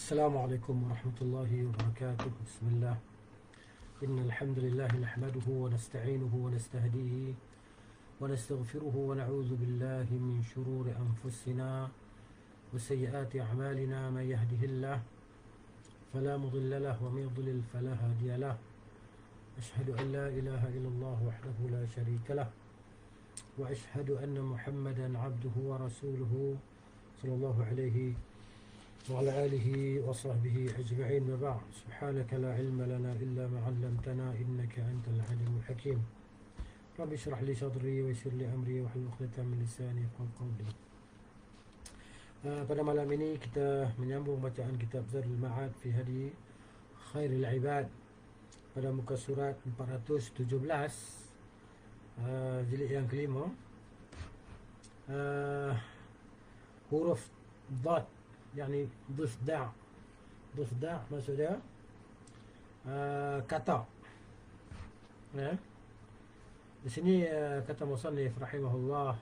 السلام عليكم ورحمة الله وبركاته. بسم الله. إن الحمد لله نحمده ونستعينه ونستهديه ونستغفره ونعوذ بالله من شرور أنفسنا وسيئات أعمالنا. من يهده الله فلا مضل له ومن يضلل فلا هادي له. أشهد أن لا إله إلا الله وحده لا شريك له وأشهد أن محمدا عبده ورسوله صلى الله عليه وعلى آله وصحبه أجمعين. وبعد، سبحانك لا علم لنا إلا ما علمتنا إنك أنت العليم الحكيم. رب اشرح لي صدري ويسر لي أمري واحلل عقدة من لساني يفقهوا قولي. Pada malam ini kita menyambung bacaan kitab Zadul Ma'ad fi Hadi Khairil Ibad pada muka surat 417, jilid yang kelima, huruf Dad, yakni dufda'. Dufda' maksudnya kata. Di sini kata musannif rahimahullah,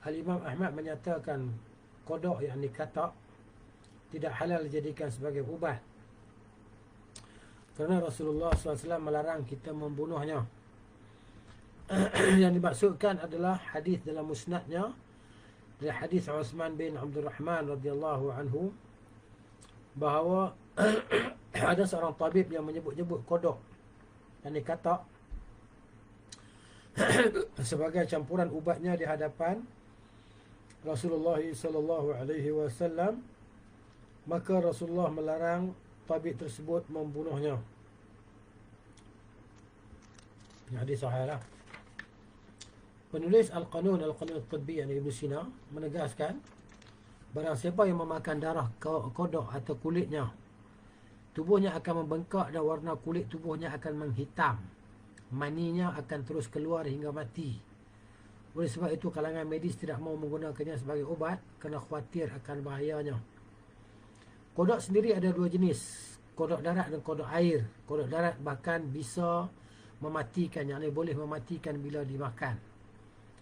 Al-Imam Ahmad menyatakan kodok, yakni kata, tidak halal dijadikan sebagai ubat kerana Rasulullah SAW melarang kita membunuhnya. Yang dimaksudkan adalah hadis dalam musnadnya dari hadis Utsman bin Abdul Rahman radhiyallahu anhu bahawa ada seorang tabib yang menyebut-nyebut kodok, yakni kata, sebagai campuran ubatnya di hadapan Rasulullah sallallahu alaihi wasallam. Maka Rasulullah melarang tabib tersebut membunuhnya. Ini hadis sahih lah. Penulis Al-Qanun Al-Tibbi, yang Ibn Sina, menegaskan barang siapa yang memakan darah kodok atau kulitnya, tubuhnya akan membengkak dan warna kulit tubuhnya akan menghitam. Maninya akan terus keluar hingga mati. Oleh sebab itu kalangan medis tidak mahu menggunakannya sebagai ubat kerana khawatir akan bahayanya. Kodok sendiri ada dua jenis, kodok darat dan kodok air. Kodok darat bahkan bisa mematikan, yakni boleh mematikan bila dimakan.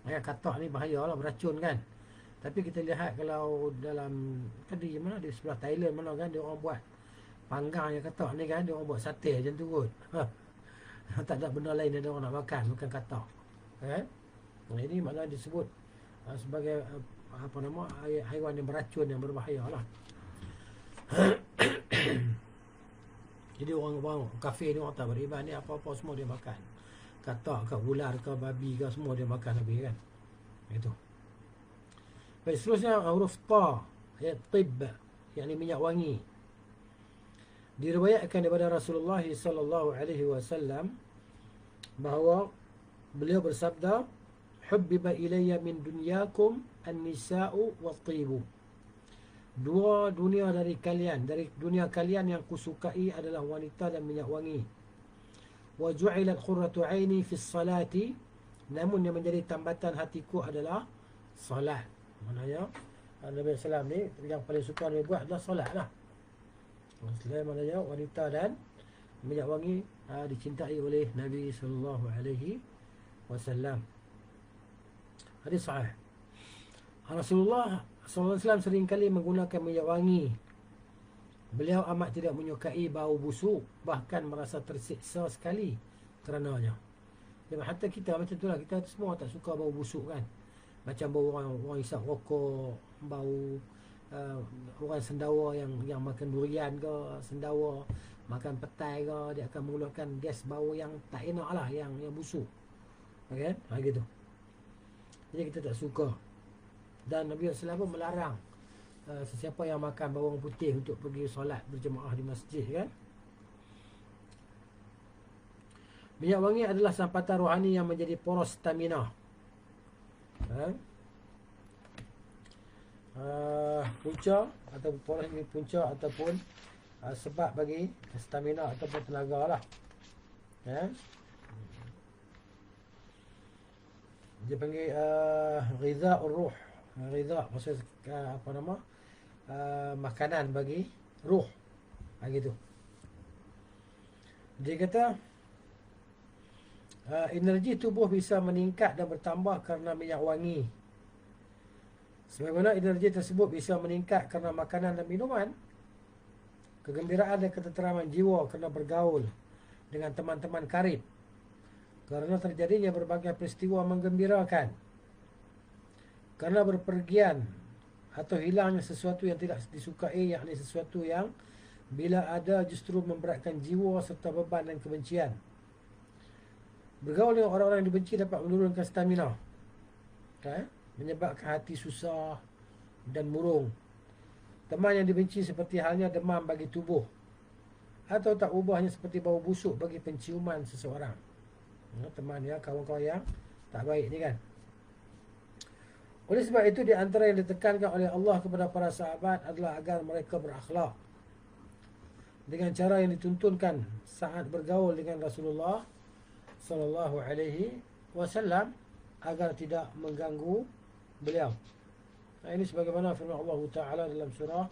Katak ni bahaya lah, beracun kan. Tapi kita lihat kalau dalam di mana, di sebelah Thailand mana kan, dia orang buat panggang yang katak ni kan, dia orang buat sate macam tu kot. Tak ada benda lain yang orang nak makan, bukan katak. Ini maknanya disebut sebagai apa nama, haiwan yang beracun, yang berbahaya lah. Jadi orang kafir ni, orang tak beriman ni, apa-apa semua dia makan. Katak ke, ular ke, babi ke, semua dia makan habis kan. Itu. Baik, seterusnya huruf Ta, tib, yakni minyak wangi. Diriwayatkan daripada Rasulullah sallallahu alaihi wasallam bahawa beliau bersabda, hubbiba ilayya min dunyakum an-nisa'u wat-tibu. Dua dunia dari kalian, dari dunia kalian yang kusukai adalah wanita dan minyak wangi. Wa ju'ilat qurratu 'aini fi salati, namun yang menjadi tambatan hatiku adalah solat. Maknanya Nabi sallallahu ni yang paling suka dia buat adalah solat lah. Selain maknanya wanita dan minyak wangi dicintai oleh Nabi sallallahu alaihi wasallam. Hadis sahih. Rasulullah SAW seringkali menggunakan minyak wangi. Beliau amat tidak menyukai bau busuk, bahkan merasa tersiksa sekali kerananya. Jadi hatta kita macam itulah, kita semua tak suka bau busuk kan. Macam bau orang isap rokok, bau orang sendawa yang makan durian ke, sendawa makan petai ke, dia akan mengeluarkan gas bau yang tak enak lah, yang busuk. Okay? Gitu. Jadi kita tak suka. Dan Nabi SAW pun melarang sesiapa yang makan bawang putih untuk pergi solat berjemaah di masjid kan. Minyak wangi adalah sampatan rohani yang menjadi poros stamina. Punca atau poros ini punca ataupun sebab bagi stamina ataupun tenaga lah. Dia panggil ghidha'ur ruh. Ghidha' maksud apa nama, makanan bagi ruh. Gitu. Dia kata energi tubuh bisa meningkat dan bertambah kerana minyak wangi. Sebagaimana energi tersebut bisa meningkat kerana makanan dan minuman, kegembiraan dan ketenteraman jiwa kerana bergaul dengan teman-teman karib, kerana terjadinya berbagai peristiwa menggembirakan, kerana berpergian atau hilangnya sesuatu yang tidak disukai, yakni sesuatu yang bila ada justru memberatkan jiwa serta beban dan kebencian. Bergaul dengan orang-orang yang dibenci dapat menurunkan stamina, menyebabkan hati susah dan murung. Teman yang dibenci seperti halnya demam bagi tubuh, atau tak ubahnya seperti bau busuk bagi penciuman seseorang. Teman ya, kawan-kawan yang tak baik ni kan. Oleh sebab itu, di antara yang ditekankan oleh Allah kepada para sahabat adalah agar mereka berakhlak dengan cara yang dituntunkan saat bergaul dengan Rasulullah sallallahu alaihi wasallam, agar tidak mengganggu beliau. Ini sebagaimana firman Allah Ta'ala dalam surah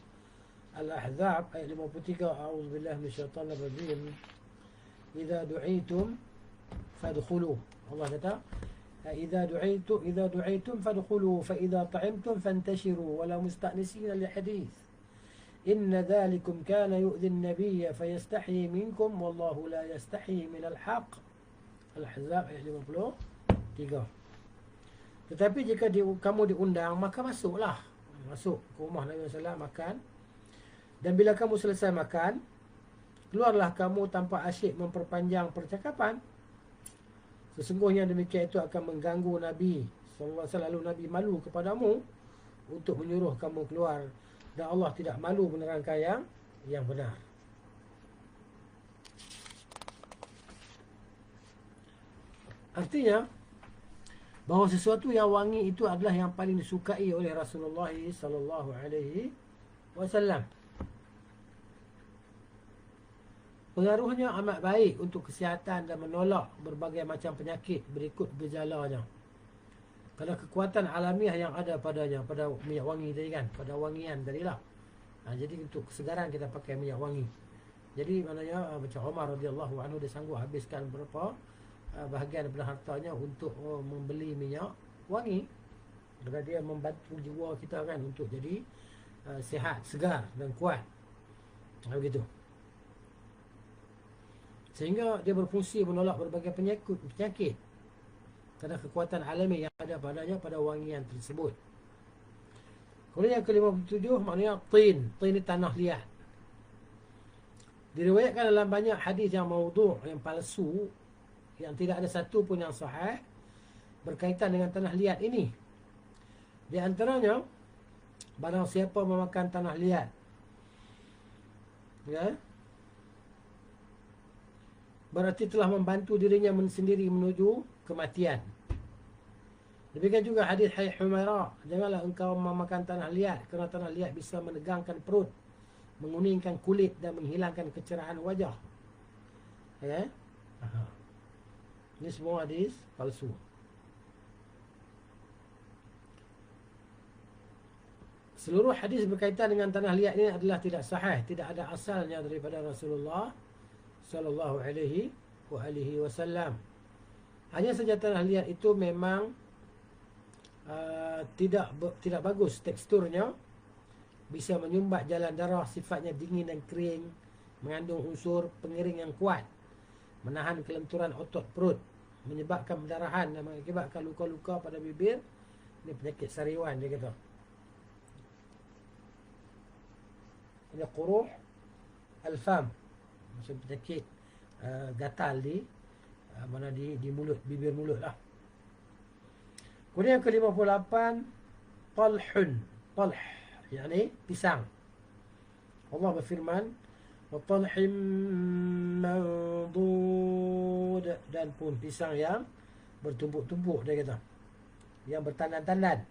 Al-Ahzab ayat 53, A'udzubillahi minasyaitanir rajim. Idza du'itum fadkhulu. Allah kata, idza du'itum fadkhulu fa idza ta'imtum fantashiru wa la musta'nisina li hadith. Inna dhalikum kana yu'dhi an-nabiyya fayastahyi minkum wallahu la yastahyi min al-haq. Al-Ahzab ayat 53. Tetapi jika kamu diundang, maka masuklah. Masuk ke rumah Nabi SAW makan. Dan bila kamu selesai makan, keluarlah kamu tanpa asyik memperpanjang percakapan. Sesungguhnya demikian itu akan mengganggu Nabi SAW. Lalu Nabi malu kepadamu untuk menyuruh kamu keluar. Dan Allah tidak malu menerangkan yang benar. Artinya, bahawa sesuatu yang wangi itu adalah yang paling disukai oleh Rasulullah sallallahu alaihi wasallam. Pengaruhnya amat baik untuk kesihatan dan menolak berbagai macam penyakit berikut gejalanya. Kerana kekuatan alamiah yang ada padanya, pada minyak wangi tadi kan, pada wangian tadi lah. Jadi untuk kesegaran kita pakai minyak wangi. Jadi maknanya macam Umar radhiyallahu anhu, dia sanggup habiskan berapa bahagian daripada hartanya untuk membeli minyak wangi, kerana dia membantu jiwa kita kan untuk jadi sihat, segar dan kuat. Begitu. Sehingga dia berfungsi menolak berbagai penyakit kerana kekuatan alami yang ada padanya pada wangian tersebut. Kemudian yang ke-57 maknanya tin. Tin ni tanah liat. Diriwayatkan dalam banyak hadis yang maudhu', yang palsu, yang tidak ada satu pun yang sahih berkaitan dengan tanah liat ini. Di antaranya, barang siapa memakan tanah liat, berarti telah membantu dirinya sendiri menuju kematian. Demikian juga hadis Hai Humairah, janganlah engkau memakan tanah liat, kerana tanah liat bisa menegangkan perut, menguningkan kulit dan menghilangkan kecerahan wajah. Ini semua hadis palsu. Seluruh hadis berkaitan dengan tanah liat ini adalah tidak sahih, tidak ada asalnya daripada Rasulullah sallallahu alaihi wasallam. Hanya saja tanah liat itu memang tidak bagus teksturnya, bisa menyumbat jalan darah, sifatnya dingin dan kering, mengandung unsur pengiring yang kuat, menahan kelenturan otot perut, menyebabkan pendarahan dan mengakibatkan luka-luka pada bibir. Ini penyakit sariwan dia kata. Ini quruh al-fam, macam penyakit gatal di mulut, bibir mulut lah. Kemudian yang ke-58, talhun. Talh, yakni pisang. Allah berfirman, وَطَلْحٍ مَنْضُودٍ, dan pun pisang yang bertumbuk-tumbuk dia kata, yang bertandan-tandan,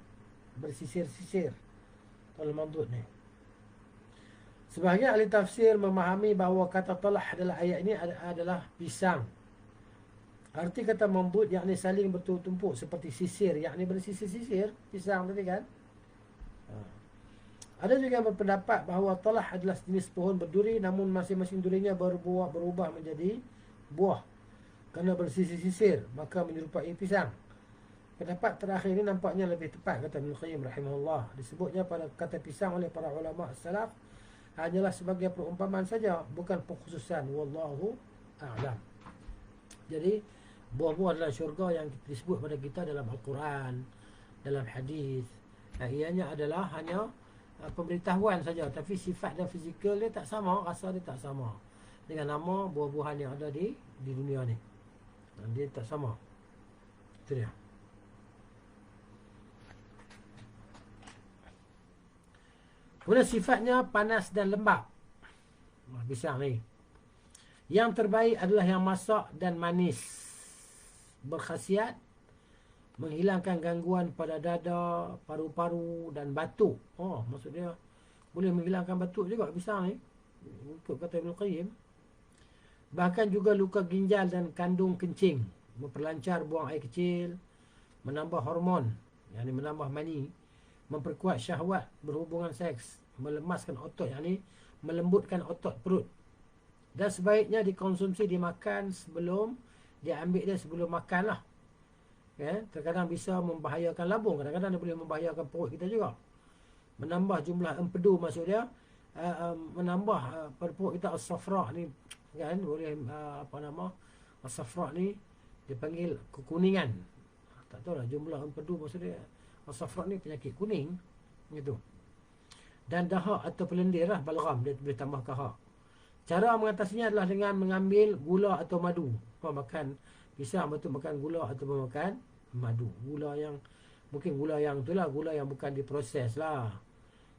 bersisir-sisir. Talh mandud ni. Sebahagian ahli tafsir memahami bahawa kata talah adalah ayat ini adalah pisang. Arti kata mandud yakni saling bertumpuk seperti sisir, yakni bersisir-sisir pisang tadi kan. Ada juga yang berpendapat bahawa talah adalah jenis pohon berduri, namun masing-masing durinya berubah menjadi buah kerana bersisir-sisir, maka menyerupai pisang. Pendapat terakhir ini nampaknya lebih tepat, kata Ibn Qayyim rahimahullah. Disebutnya pada kata pisang oleh para ulama salaf hanyalah sebagai perumpamaan saja, bukan pengkhususan. Wallahu a'lam. Jadi buah-buah dalam syurga yang disebut pada kita dalam Al-Quran, dalam hadis, ianya adalah hanya pemberitahuan saja, tapi sifat dan fizikal dia tak sama, rasa dia tak sama dengan nama buah-buahan yang ada di dunia ni. Dia tak sama. Itu dia. Kemudian sifatnya panas dan lembab. Pisang ni. Yang terbaik adalah yang masak dan manis. Berkhasiat menghilangkan gangguan pada dada, paru-paru dan batuk. Oh, maksudnya boleh menghilangkan batuk juga pisang ni. Ikut kata Ibn Qayyim. Bahkan juga luka ginjal dan kandung kencing. Memperlancar buang air kecil. Menambah hormon, yang ini menambah mani. Memperkuat syahwat berhubungan seks. Melemaskan otot, yang ini melembutkan otot perut. Dan sebaiknya dikonsumsi, dimakan sebelum, diambil dia sebelum makan lah. Ya, terkadang bisa membahayakan lambung, kadang-kadang dia boleh membahayakan perut kita juga. Menambah jumlah empedu, maksud dia menambah pada perut kita as-safra ni, kan, boleh apa nama as-safra ni dipanggil kekuningan. Tak tahu lah jumlah empedu, maksud dia as-safra ni penyakit kuning gitu. Dan dahak atau pelendir lah, balgam, dia boleh tambah kahak. Cara mengatasinya adalah dengan mengambil gula atau madu. Kau makan pisang, betul makan gula atau makan madu. Gula yang, mungkin gula yang itulah, gula yang bukan diproses lah.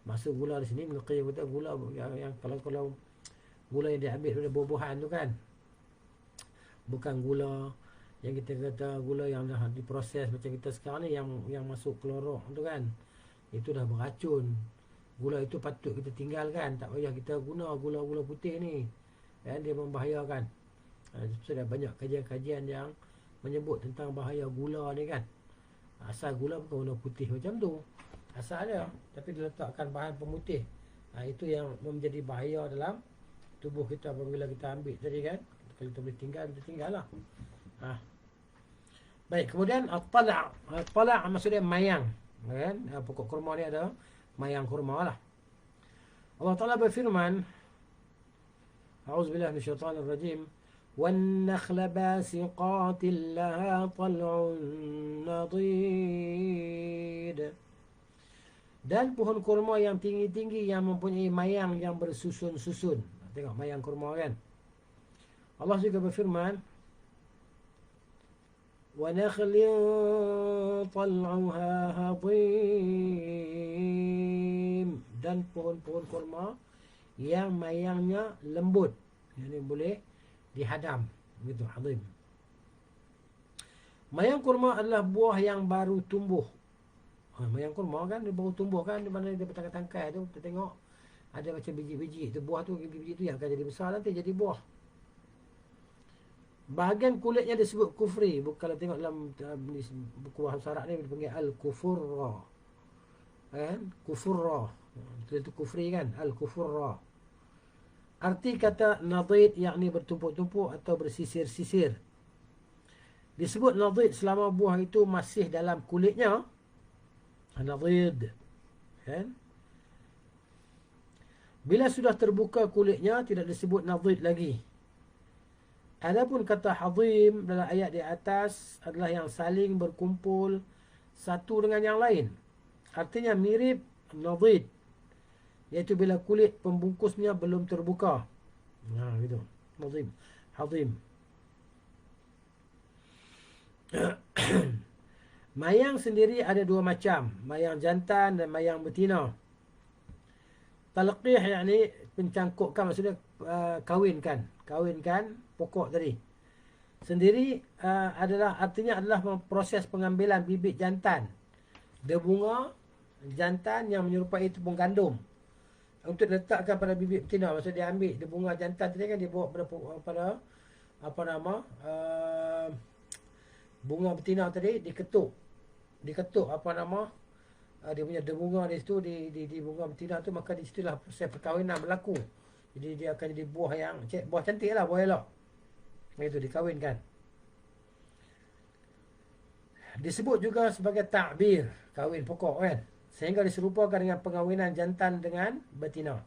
Maksud gula di sini, Melqi kata gula yang kalau gula yang diambil dari buah-buahan tu kan. Bukan gula yang kita kata gula yang dah diproses macam kita sekarang ni, yang masuk klorok tu kan. Itu dah beracun. Gula itu patut kita tinggalkan, tak payah kita guna gula-gula putih ni, kan, dia membahayakan. Sudah banyak kajian-kajian yang menyebut tentang bahaya gula ni kan. Asal gula bukan warna putih macam tu, asal dia, tapi diletakkan bahan pemutih. Itu yang menjadi bahaya dalam tubuh kita apabila kita ambil tadi kan. Kalau kita boleh tinggal, kita tinggal lah. Baik, kemudian at-tala'. At-tala' maksudnya mayang, kan. Pokok kurma ni ada mayang kurma lah. Allah Ta'ala berfirman, A'udzubillah minasyaitanir rajim, وَالنَّخْلَ بَاسِقَاتٍ لَهَا طَلْعٌ نَضِيدٌ. Dan pohon kurma yang tinggi-tinggi yang mempunyai mayang yang bersusun-susun. Tengok mayang kurma kan. Allah juga berfirman, وَنَخْلٍ طَلْعُهَا هَضِيمٌ. Dan pohon-pohon kurma yang mayangnya lembut, yang ini boleh dihadam, begitu, hadim. Mayang kurma adalah buah yang baru tumbuh. Mayang kurma kan dia baru tumbuh kan, di mana dia bertangkai-tangkai tu, kita tengok ada macam biji-biji tu, buah tu, biji-biji tu yang akan jadi besar nanti jadi buah. Bahagian kulitnya disebut kufri. Kalau tengok dalam buku bahasa Arab ni dipanggil al-kufurra, kan, kufurra itu kufri kan, al-kufurra. Arti kata nadid yakni bertumpuk-tumpuk atau bersisir-sisir. Disebut nadid selama buah itu masih dalam kulitnya, nadid, kan. Bila sudah terbuka kulitnya tidak disebut nadid lagi. Adapun kata hadim dalam ayat di atas adalah yang saling berkumpul satu dengan yang lain. Artinya mirip nadid, iaitu bila kulit pembungkusnya belum terbuka. Gitu. Nadim, hadim. Mayang sendiri ada dua macam, mayang jantan dan mayang betina. Talqih yakni pencangkukkan, maksudnya kawinkan pokok tadi. Sendiri adalah artinya adalah proses pengambilan bibit jantan dari bunga jantan yang menyerupai tepung gandum untuk diletakkan pada bibit betina. Maksudnya dia ambil dia bunga jantan tadi kan, dia bawa pada apa nama bunga betina tadi, diketuk apa nama dia punya bunga di situ, di bunga betina tu, maka di situlah proses perkahwinan berlaku. Jadi dia akan jadi buah yang buah cantik lah, buah elok. Itu dikahwinkan. Disebut juga sebagai ta'bir, kahwin pokok kan, sehingga diserupakan dengan pengawinan jantan dengan betina.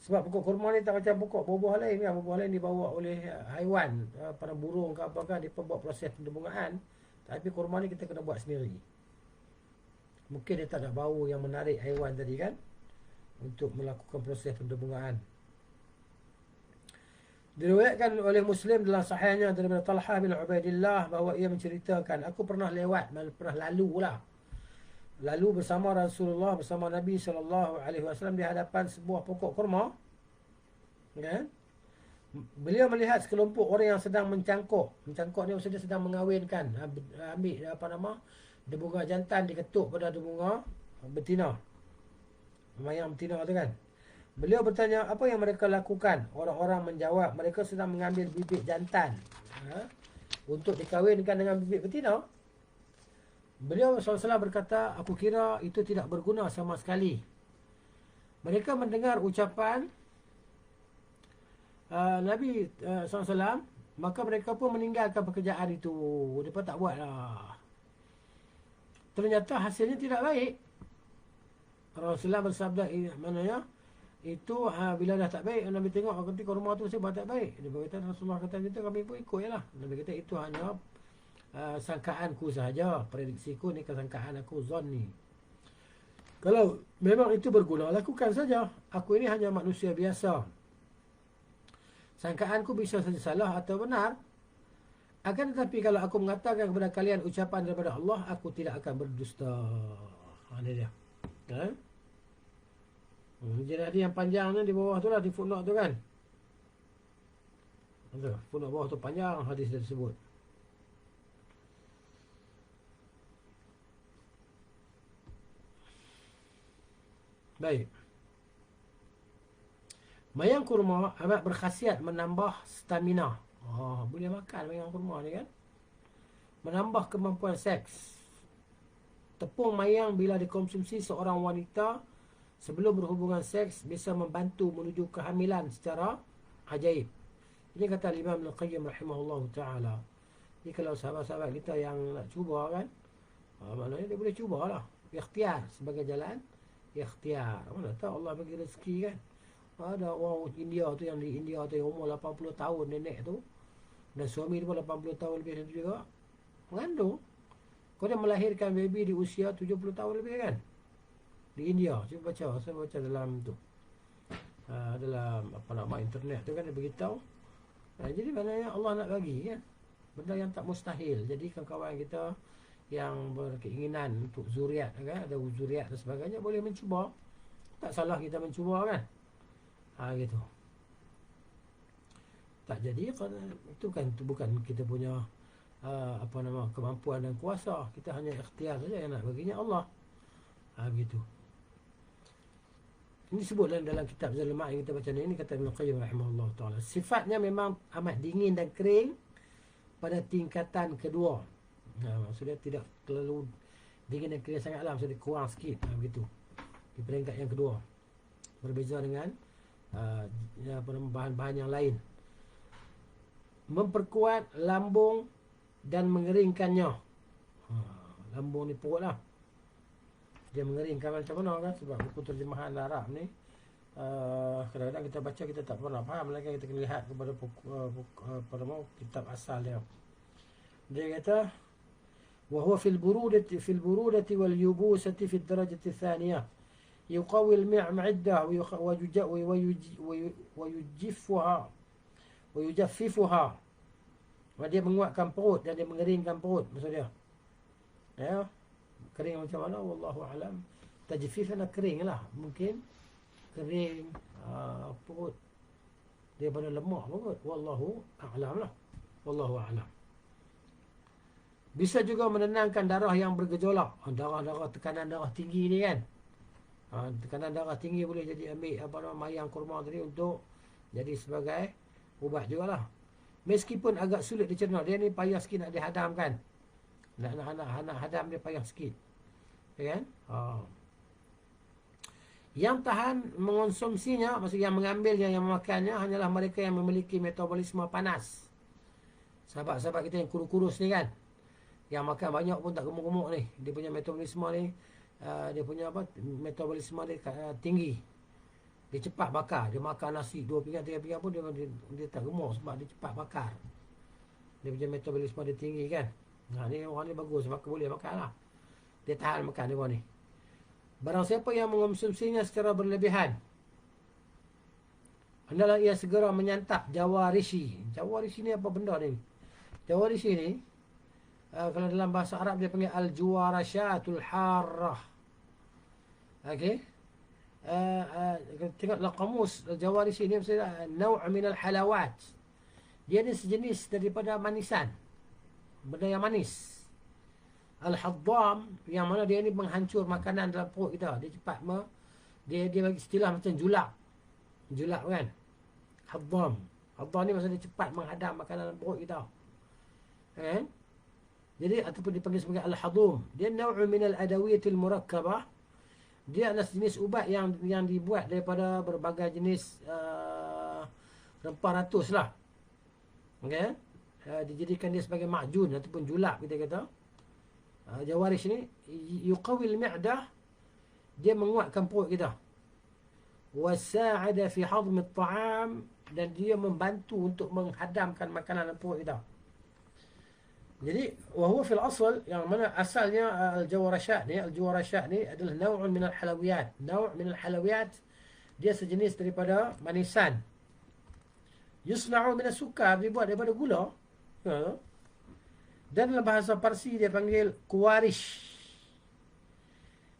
Sebab pokok kurma ni tak macam pokok buah-buah lain kan. Buah lain dibawa oleh haiwan, pada burung ke apa kan, dia buat proses pembungaan. Tapi kurma ni kita kena buat sendiri. Mungkin dia tak ada bau yang menarik haiwan tadi kan, untuk melakukan proses pembungaan. Diriwayatkan oleh Muslim dalam sahihnya daripada Talha bin Ubaidillah bahawa ia menceritakan, aku pernah lewat, pernah lalu bersama Rasulullah, bersama Nabi SAW di hadapan sebuah pokok kurma, kan? Beliau melihat sekelompok orang yang sedang mencangkuk ni maksudnya sedang mengawinkan, ambil debunga jantan diketuk pada debunga betina, mayang betina tu kan. Beliau bertanya, apa yang mereka lakukan? Orang-orang menjawab, mereka sedang mengambil bibit jantan untuk dikawinkan dengan bibit betina. Beliau SAW berkata, aku kira itu tidak berguna sama sekali. Mereka mendengar ucapan Nabi SAW, maka mereka pun meninggalkan pekerjaan itu. Mereka tak buat lah. Ternyata hasilnya tidak baik. Rasulullah bersabda, maknanya itu bila dah tak baik, Nabi tengok ketika rumah tu sebab tak baik, dia berkata, Rasulullah kata gitu, kami pun ikut je lah. Nabi kata itu hanya sangkaanku sahaja, prediksiku ni, kesangkaan aku, zon ni. Kalau memang itu berguna, lakukan saja. Aku ini hanya manusia biasa. Sangkaanku bisa saja salah atau benar. Akan tetapi kalau aku mengatakan kepada kalian ucapan daripada Allah, aku tidak akan berdusta. Ini dia. Jadi ada yang panjang ni di bawah tu lah, di footnote tu kan. Footnote bawah tu panjang hadis tersebut. Baik. Mayang kurma amat berkhasiat menambah stamina. Boleh makan mayang kurma ni kan. Menambah kemampuan seks. Tepung mayang bila dikonsumsi seorang wanita sebelum berhubungan seks bisa membantu menuju kehamilan secara ajaib. Ini kata Imam Al-Qayyim rahimahullah ta'ala. Jadi kalau sahabat-sahabat kita yang nak cuba kan, maknanya dia boleh cubalah. Ikhtiar sebagai jalan ikhtiar. Mana tahu Allah bagi rezeki kan. Ada orang India tu, yang di India tu yang umur 80 tahun nenek tu, dan suami dia pun 80 tahun lebih dan juga mengandung. Kau dia melahirkan baby di usia 70 tahun lebih kan, di India. Cuba baca, saya baca dalam tu, dalam internet tu kan, dia beritahu. Jadi maknanya Allah nak bagi kan, benda yang tak mustahil. Jadi kawan-kawan kita yang berkeinginan untuk zuriat kan, ada zuriat dan sebagainya, boleh mencuba. Tak salah kita mencuba kan. Gitu. Tak jadi itu kan, itu bukan kita punya kemampuan dan kuasa. Kita hanya ikhtiar saja, yang nak baginya Allah. Begitu. Ini sebut dalam kitab Zadul Ma'ad yang kita baca ni, kata Ibn Qayyim rahimahullah ta'ala. Sifatnya memang amat dingin dan kering pada tingkatan kedua. Maksudnya tidak terlalu dingin dan kering sangatlah, maksudnya kurang sikit. Begitu. Di peringkat yang kedua. Berbeza dengan bahan-bahan yang lain. Memperkuat lambung dan mengeringkannya. Lambung ni perut lah, dia mengeringkan macam mana kan. Sebab buku terjemahan Arab ni kadang-kadang kita baca kita tak pernah faham lagi. Kita kena lihat kepada kitab asal dia. Dia kata wa huwa fil burudati wal yubusati fid darajati tsaniyah yuqawi al-ma'iddah wa yujaffifuha. Dia menguatkan perut dan dia mengeringkan perut, maksud dia. Ya, kering macam mana wallahu alam. Tajfif ana kering lah, mungkin kering perut daripada lemak perut, wallahu a'lam lah. Wallahu a'lam. Bisa juga menenangkan darah yang bergejolak. Darah tekanan darah tinggi ni kan. Tekanan darah tinggi boleh jadi ambil mayang kurma tadi untuk jadi sebagai ubat jugalah. Meskipun agak sulit dicerna, dia ni payah sikit nak dihadamkan. Nak hadam dia payah sikit. Ya kan? Yang tahan mengonsumsinya, maksudnya yang mengambilnya, yang memakannya, hanyalah mereka yang memiliki metabolisme panas. Sahabat-sahabat kita yang kurus-kurus ni kan, yang makan banyak pun tak gemuk-gemuk ni, dia punya metabolisme ni, dia punya metabolisme dia tinggi. Dia cepat bakar. Dia makan nasi 2 pinggan, 3 pinggan pun dia tak gemuk sebab dia cepat bakar. Dia punya metabolisme dia tinggi kan. Ni orang ni bagus, maka boleh makan lah. Dia tahan makan dia orang ni. Barang siapa yang mengonsumsinya secara berlebihan, hendaklah ia segera menyantap jawarisi. Jawarisi ni apa benda ni? Jawarisi ni, kalau dalam bahasa Arab dia panggil al-juwarasyatul harrah. Okey. Tengoklah kamus jawarisi ni maksudnya naw' minal halawat. Dia ni sejenis daripada manisan. Benda yang manis. Al-haddam, yang mana dia ni menghancur makanan dalam perut kita. Dia cepat dia bagi istilah macam julak. Julak kan? Haddam. Haddam ni maksudnya dia cepat menghadam makanan dalam perut kita. Kan? Jadi ataupun dipanggil sebagai al-hadum. Dia naw'u minal adawiyatil murakkabah. Dia adalah jenis ubat yang dibuat daripada berbagai jenis rempah ratus lah. Okay? Dijadikan dia sebagai ma'jun ataupun julak kita kata. Jawaris ni yuqawil mi'dah, dia menguatkan perut kita. Wasa'ada fi hadm at-ta'am, dan dia membantu untuk menghadamkan makanan dalam perut kita. Jadi wahwa fil asal, yang mana asalnya al-jawarasyak ni adalah naw'un min al-halawiyat. Naw' min al-halawiyat, dia sejenis daripada manisan. Yusna'u min as-sukar, dibuat daripada gula. Dan dalam bahasa Parsi dia panggil kuwarish.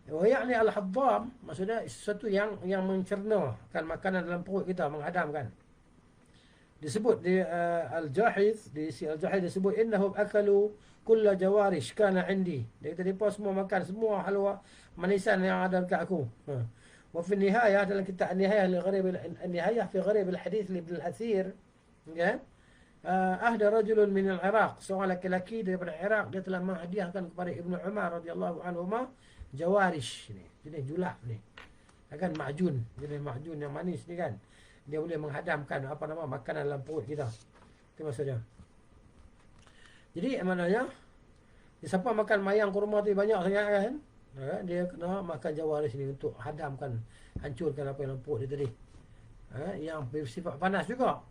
Wa ya'ni al-haddam, maksudnya sesuatu yang mencernakan makanan dalam perut kita, menghadamkan. Disebut di al-Jahiz, di si al-Jahiz disebut innahum akalu kulla jawarish kana indi. Dia kata depa semua makan semua halwa manisan yang ada dekat aku. Wa fi nihayah, dalam kitab an-nihayah li gharib an-nihayah fi gharib al-hadith li Ibn al-Athir, kan? Ahda rajulun min al-Iraq, seorang laki-laki daripada Iraq, dia telah menghadiahkan kepada Ibnu Umar radhiyallahu anhuma jawarish ni. Jenis julak ni. Kan ma'jun, jenis ma'jun yang manis ni kan. Dia boleh menghadamkan makanan dalam perut kita. Itu maksudnya. Jadi maknanya siapa makan mayang kurma tu banyak sangat kan, dia kena makan jawaris ni untuk hadamkan, hancurkan apa yang dalam perut dia tadi. Yang bersifat panas juga.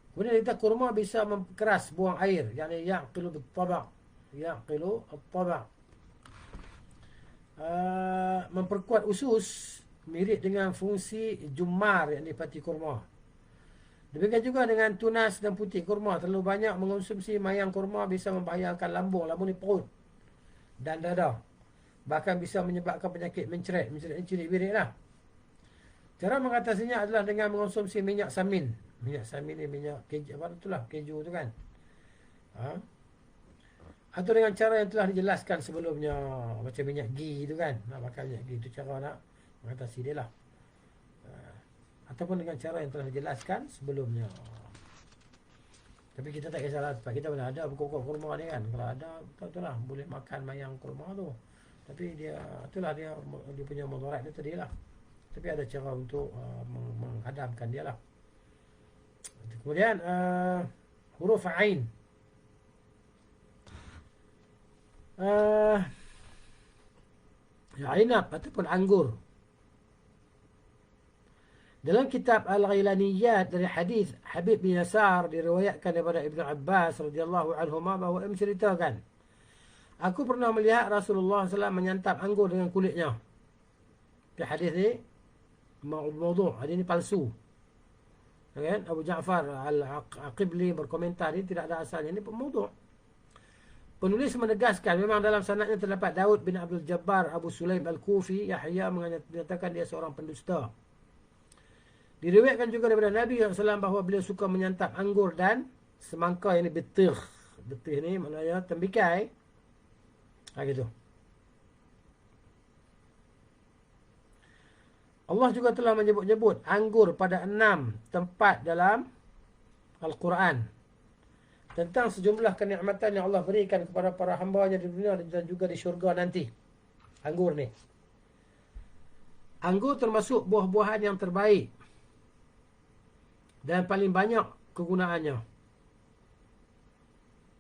Kemudian kita kurma bisa memkeras buang air, yakni yaqilu bit-tabaq. Yaqilu at-tabaq. Memperkuat usus, mirip dengan fungsi jumar, yakni pati kurma. Demikian juga dengan tunas dan putih kurma. Terlalu banyak mengonsumsi mayang kurma bisa membahayakan lambung ni perut dan dada. Bahkan bisa menyebabkan penyakit mencret ni cirit-birit lah. Cara mengatasinya adalah dengan mengonsumsi minyak samin. Minyak samin ni minyak keju, keju tu kan. Atau dengan cara yang telah dijelaskan sebelumnya, macam minyak ghee tu kan. Nak makan minyak ghee tu cara nak mengatasi dia lah. Ataupun dengan cara yang telah dijelaskan sebelumnya. Tapi kita tak kisahlah, sebab kita mana ada pokok kurma ni kan. Kalau ada, betul lah boleh makan mayang kurma tu. Tapi dia, itulah dia punya mudarat dia tadi lah. Tapi ada cara untuk menghadamkan dia lah. Kemudian huruf Ain. Ainab ataupun anggur. Dalam kitab Al-Ghilaniyat dari hadis Habib bin Yasar, diriwayatkan daripada Ibnu Abbas radhiyallahu anhuma bahawa ia menceritakan, aku pernah melihat Rasulullah SAW menyantap anggur dengan kulitnya. Hadis ni maudhu', hadis ni palsu. Kan? Abu Ja'far Al-Aqibli berkomentar, ini tidak ada asalnya, ini maudhu'. Penulis menegaskan memang dalam sanadnya terdapat Daud bin Abdul Jabbar Abu Sulaim Al-Kufi. Yahya menyatakan dia seorang pendusta. Diriwayatkan juga daripada Nabi SAW bahawa beliau suka menyantap anggur dan semangka, yang ini betih. Betih ni maknanya tembikai. Gitu. Allah juga telah menyebut-nyebut anggur pada 6 tempat dalam Al-Quran tentang sejumlah kenikmatan yang Allah berikan kepada para hamba-Nya di dunia dan juga di syurga nanti. Anggur ni. Anggur termasuk buah-buahan yang terbaik dan paling banyak kegunaannya.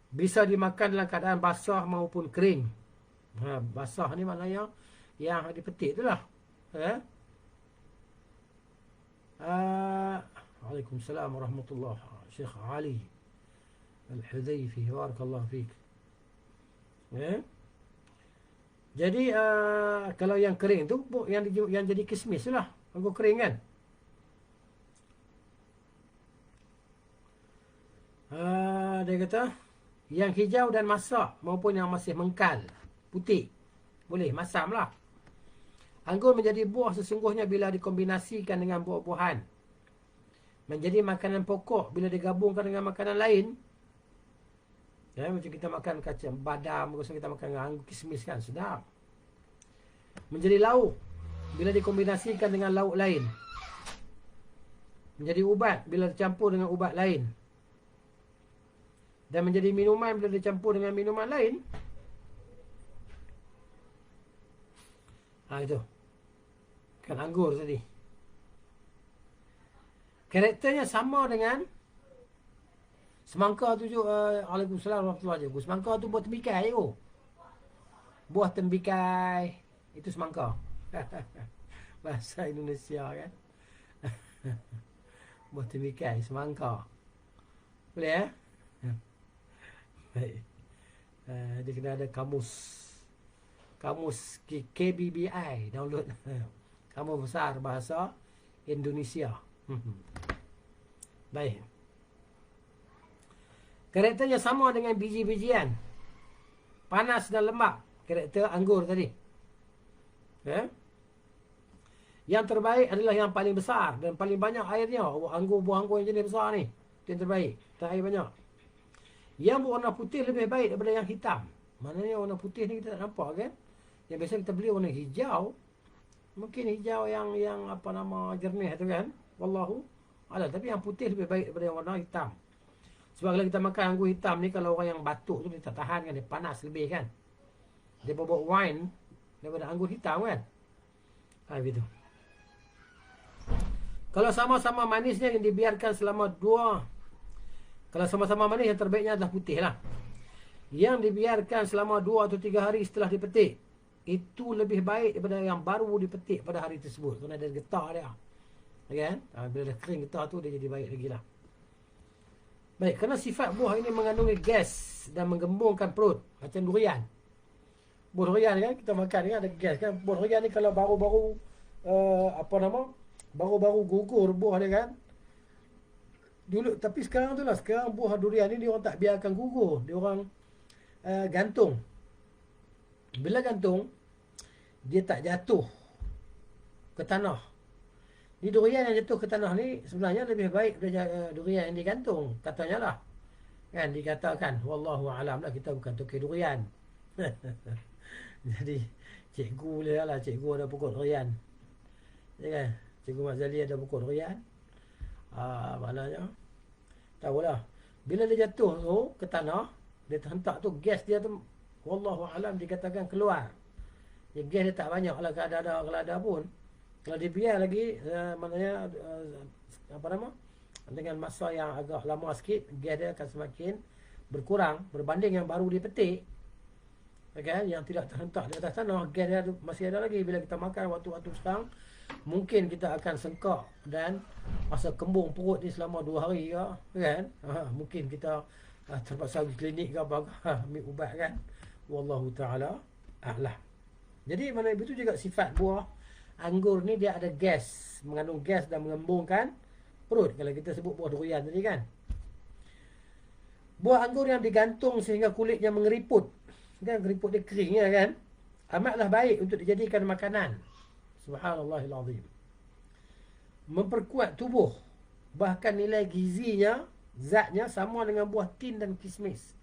Bisa dimakan dalam keadaan basah maupun kering. Basah ni maknanya yang dipetik tu lah. Waalaikumsalam warahmatullahi. Syekh Ali Al-Hudhaifi, barakallahu fiik. Ya. Jadi kalau yang kering tu yang jadi kismis tu lah, anggur kering kan. Dia kata yang hijau dan masak maupun yang masih mengkal, putih, boleh masam lah. Anggur menjadi buah sesungguhnya bila dikombinasikan dengan buah-buahan. Menjadi makanan pokok bila digabungkan dengan makanan lain. Ya, macam kita makan kacang badam, kita makan dengan anggur kismis kan, sedap. Menjadi lauk bila dikombinasikan dengan lauk lain. Menjadi ubat bila dicampur dengan ubat lain. Dan menjadi minuman bila dicampur dengan minuman lain. Itu kan anggur tadi. Karakternya sama dengan semangka tu juga. Waalaikumsalam warahmatullahi wabarakatuh. Semangka tu buah tembikai tu. Buah tembikai itu semangka. Bahasa Indonesia kan. Buah tembikai, semangka. Boleh baik. Dia kena ada kamus. Kamus KBBI download. Kamus besar bahasa Indonesia. Baik. Karakternya sama dengan biji-bijian. Panas dan lembab. Karakter anggur tadi. Ya. Yang terbaik adalah yang paling besar dan paling banyak airnya. Buah anggur yang jenis besar ni, itu yang terbaik. Tak air banyak. Yang berwarna putih lebih baik daripada yang hitam. Maknanya warna putih ni kita tak nampak kan. Yang biasa kita beli warna hijau. Mungkin hijau yang apa nama jernih tu kan. Wallahu a'lam. Tapi yang putih lebih baik daripada yang warna hitam. Sebab kalau kita makan anggur hitam ni, kalau orang yang batuk tu dia tak tahan kan, dia panas lebih kan. Dia bawa wine daripada anggur hitam kan. Begitu. Kalau sama-sama manisnya yang dibiarkan selama 2. Kalau sama-sama manis, yang terbaiknya adalah putih lah. Yang dibiarkan selama 2 atau 3 hari setelah dipetik, itu lebih baik daripada yang baru dipetik pada hari tersebut. Kerana ada getah dia. Kan? Bila dah kering getah tu, dia jadi baik lagi lah. Baik, kerana sifat buah ini mengandungi gas dan menggembungkan perut. Macam durian. Buah durian kan, kita makan kan ada gas kan. Buah durian ni kalau baru-baru baru-baru gugur buah dia kan. Dulu, tapi sekarang tu lah, sekarang buah durian ni dia orang tak biarkan gugur. Dia orang gantung. Bila gantung, dia tak jatuh ke tanah. Ni durian yang jatuh ke tanah ni sebenarnya lebih baik daripada durian yang digantung, katanya lah. Kan dikatakan, wallahu alam lah, kita bukan tukar durian. Jadi cikgu boleh lah, cikgu ada pokok durian. Ya kan? Cikgu Mazali ada pokok durian. Maknanya tahulah, bila dia jatuh tu ke tanah, dia terhentak tu, gas dia tu wallahu alam dikatakan keluar. Ya, gas dia tak banyak lah, kalau ada pun. Kalau dia biar lagi maknanya dengan masa yang agak lama sikit, gas dia akan semakin berkurang berbanding yang baru dipetik. Kan, yang tidak terhentak di atas tanah, gas dia masih ada lagi. Bila kita makan waktu-waktu sekarang, mungkin kita akan sengkak dan masa kembung perut ni selama 2 hari ke, kan. Mungkin kita terpaksa pergi klinik ke apa, ambil ubat kan. Wallahu ta'ala a'lam. Jadi mana itu juga sifat buah anggur ni, dia ada gas, mengandung gas dan mengembungkan perut. Kalau kita sebut buah durian tadi kan. Buah anggur yang digantung sehingga kulitnya mengeriput, kan, keriput dia kering ya kan, amatlah baik untuk dijadikan makanan. Subhanallahil azim. Memperkuat tubuh. Bahkan nilai gizinya, zatnya sama dengan buah tin dan kismis.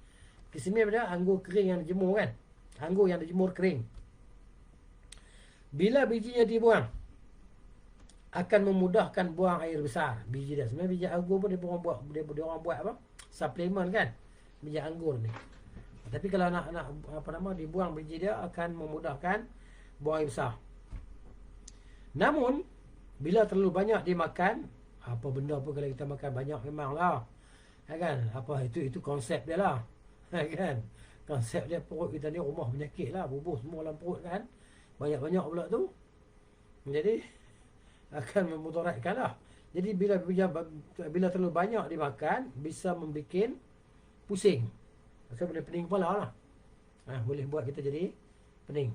Kismis adalah anggur kering yang dijemur kan. Anggur yang dijemur kering. Bila bijinya dibuang, akan memudahkan buang air besar. Biji dia. Sebenarnya biji anggur pun dia orang buat apa? Suplemen kan. Biji anggur ni. Tapi kalau nak dibuang biji dia, akan memudahkan buang air besar. Namun bila terlalu banyak dimakan, apa benda pun kalau kita makan banyak memanglah, kan, apa itu konsep dia lah, kan, konsep dia perut kita ni rumah penyakit lah, bubuh semua dalam perut kan, banyak-banyak pula tu, jadi akan memudaratkan lah. Jadi bila terlalu banyak dimakan, bisa membuat pusing. Maksudnya boleh pening kepala lah. Boleh buat kita jadi pening.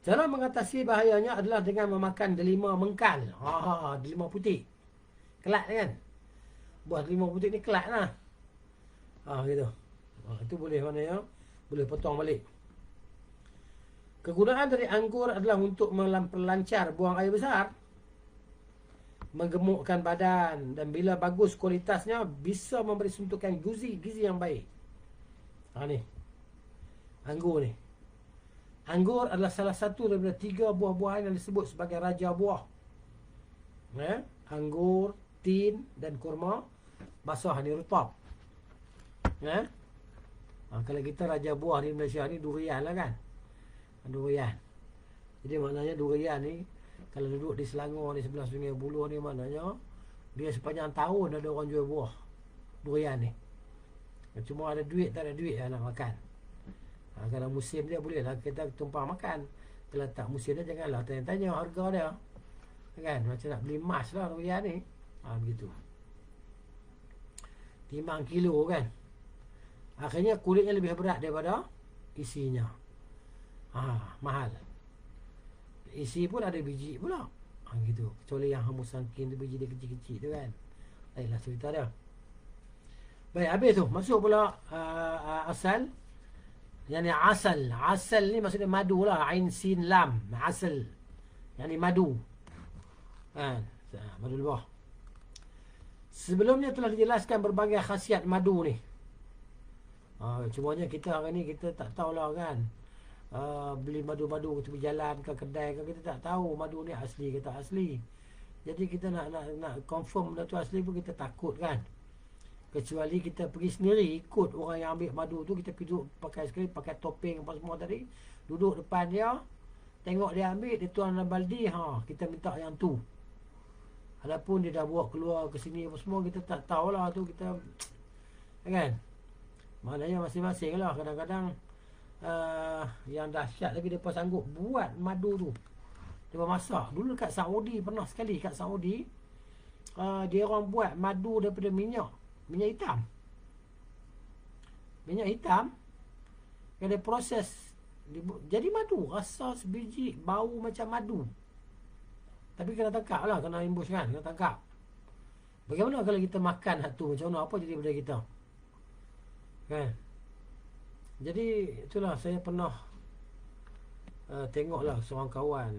Cara mengatasi bahayanya adalah dengan memakan delima mengkal. Delima putih. Kelat kan? Buah delima putih ni kelat lah. Gitu. Itu boleh maknanya boleh potong balik. Kegunaan dari anggur adalah untuk memperlancar buang air besar, menggemukkan badan, dan bila bagus kualitasnya bisa memberi suntikan gizi yang baik. Ni anggur ni. Anggur adalah salah satu daripada 3 buah-buahan yang disebut sebagai raja buah. Anggur, tin dan kurma basah ni, rutab. Kalau kita raja buah di Malaysia ni durian lah kan. Durian. Jadi maknanya durian ni kalau duduk di Selangor di sebelah Sungai Buloh ni, maknanya dia sepanjang tahun ada orang jual buah durian ni. Cuma ada duit tak ada duit lah nak makan. Kalau musim dia boleh lah kita tumpang makan. Kalau tak musim dia janganlah tanya-tanya harga dia. Kan? Macam nak beli emas lah durian ni. Begitu. Timbang kilo kan. Akhirnya kulitnya lebih berat daripada isinya. Mahal. Isi pun ada biji pula. Gitu. Kecuali yang hamusan kin tu, biji dia kecil-kecil tu kan. Baiklah cerita dia. Baik, habis tu. Masuk pula asal. Yang ni asal. Asal ni maksudnya madu lah. Ain sin lam. Asal. Yang ni madu. Madu lebah. Sebelumnya telah dijelaskan berbagai khasiat madu ni. Cumanya kita hari ni kita tak tahulah kan. Beli madu-madu kita berjalan ke kedai ke, kita tak tahu madu ni asli ke tak asli. Jadi kita nak confirm benda tu asli pun kita takut kan. Kecuali kita pergi sendiri, ikut orang yang ambil madu tu, kita pergi duduk pakai topeng apa semua tadi, duduk depan dia, tengok dia ambil, dia tuang dalam baldi, kita minta yang tu. Adapun dia dah bawa keluar ke sini apa semua, kita tak tahulah tu, kita kan. Maknanya masing-masing lah. Kadang-kadang yang dahsyat lagi, mereka sanggup buat madu tu, dia masak. Dulu kat Saudi, pernah sekali kat Saudi, dia orang buat madu daripada minyak hitam. Minyak hitam yang dia proses jadi madu, rasa sebiji, bau macam madu. Tapi kena tangkap lah, kena imbus kan, kena tangkap. Bagaimana kalau kita makan tu, macam mana, apa jadi pada kita kan? Jadi itulah, saya pernah tengoklah seorang kawan,